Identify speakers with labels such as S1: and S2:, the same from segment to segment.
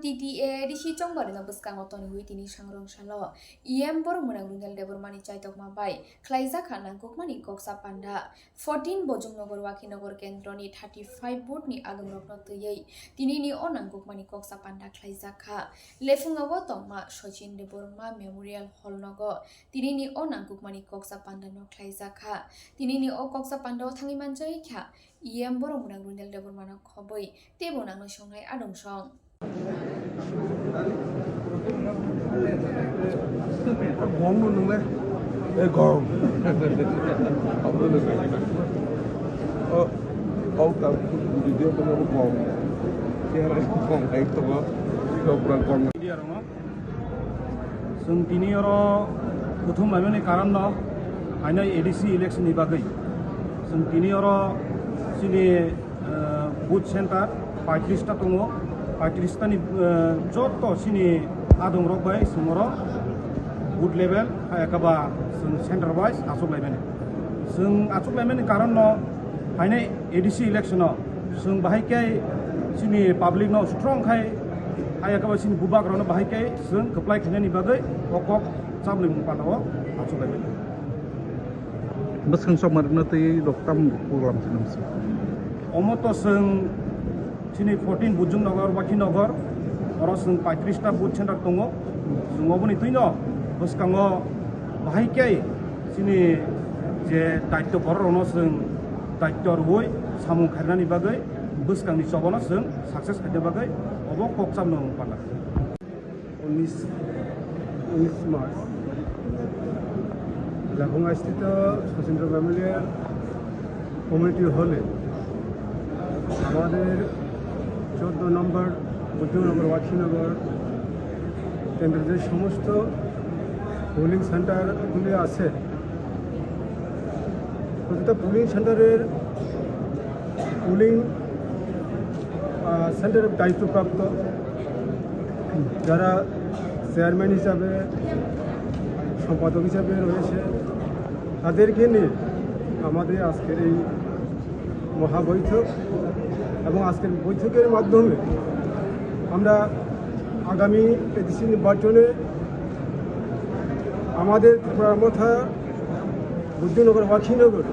S1: TTA Rishi Chongbari no Buskang Otoni Witini Shangrong Shalo, EM Bormunang Rungel Debormani Chaitok Mabai, Klaiza Khanang Kukmani Koksa Panda, 14 Bojung Nogor Waki Nogor Kendroni 35 Boot ni Agam Rokno Tuyei, Tinini Onang Kukmani Koksa Panda Klaiza Kha, Lefunga Wotoma, Shochin Deborma Memorial Hall Nogo, Tinini Onang Kukmani Koksa Panda no Klaiza Kha, Tinini O Koksa Panda Tangiman Jaika, EM Bormunang Rungel Debormana Koboi, Tebonang no Shongai Adong Shong.
S2: Gom luôn đấy, gom. Ông nó được cái này. Ông ta đi đi bên đó gom. Cái này gom cái đó, cái orang gom.
S3: Dia orang, sung tini orang, betul macam ni karena hanya ADC election ni bagai. Sung tini orang sini booth center, 35 ta tunggu. Pakistan joto sini adong rok bai sumoro good level kaba sung center wise asuk level sung asuk level ni karon no haine ADC election no sung bahai kai sini public no strong khai kaba sini bubak rono bahai kai sung apply khane ni bagai okok sabli mung patawo asuk level
S2: Besang somar nanti doktam program sinamsi
S3: omoto sung sini 14 Bujung Nogor Waki Nogor orang sung 35 ta booth center tongo sung oboni tuino buskango bahai kai sini je daitto borono sung daitto roi samung kharnani bagai buskangni sobono sung success khade bagai obo kokcham no pala
S4: 19 March লাফাঙ্গাস্থিত Sachindra memorial community হলে আমাদের 14 নম্বর বুদ্ধনগর ওয়াকিনগর কেন্দ্রের যে সমস্ত polling সেন্টারগুলি আছে প্রতিটা polling সেন্টারের polling সেন্টারের দায়িত্বপ্রাপ্ত যারা চেয়ারম্যান হিসাবে সম্পাদক হিসাবে রয়েছে তাদেরকে নিয়ে আমাদের আজকের এই মহাবৈঠক এবং আজকের বৈঠকের মাধ্যমে আমরা আগামী এডিসি নির্বাচনে আমাদের ত্রিপুরামথা বুদ্ধনগর ওয়াকিনগর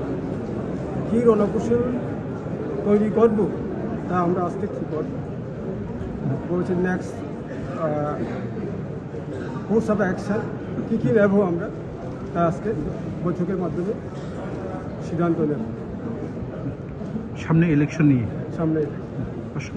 S4: কী রণকৌশল তৈরি করব তা আমরা আজকে ঠিক করব বলছি নেক্সট কোর্স অফ অ্যাকশন কী নেব আমরা তা আজকে বৈঠকের মাধ্যমে সিদ্ধান্ত নেব
S2: সামনে ইলেকশন নিয়ে
S4: সামনে
S2: প্রশ্ন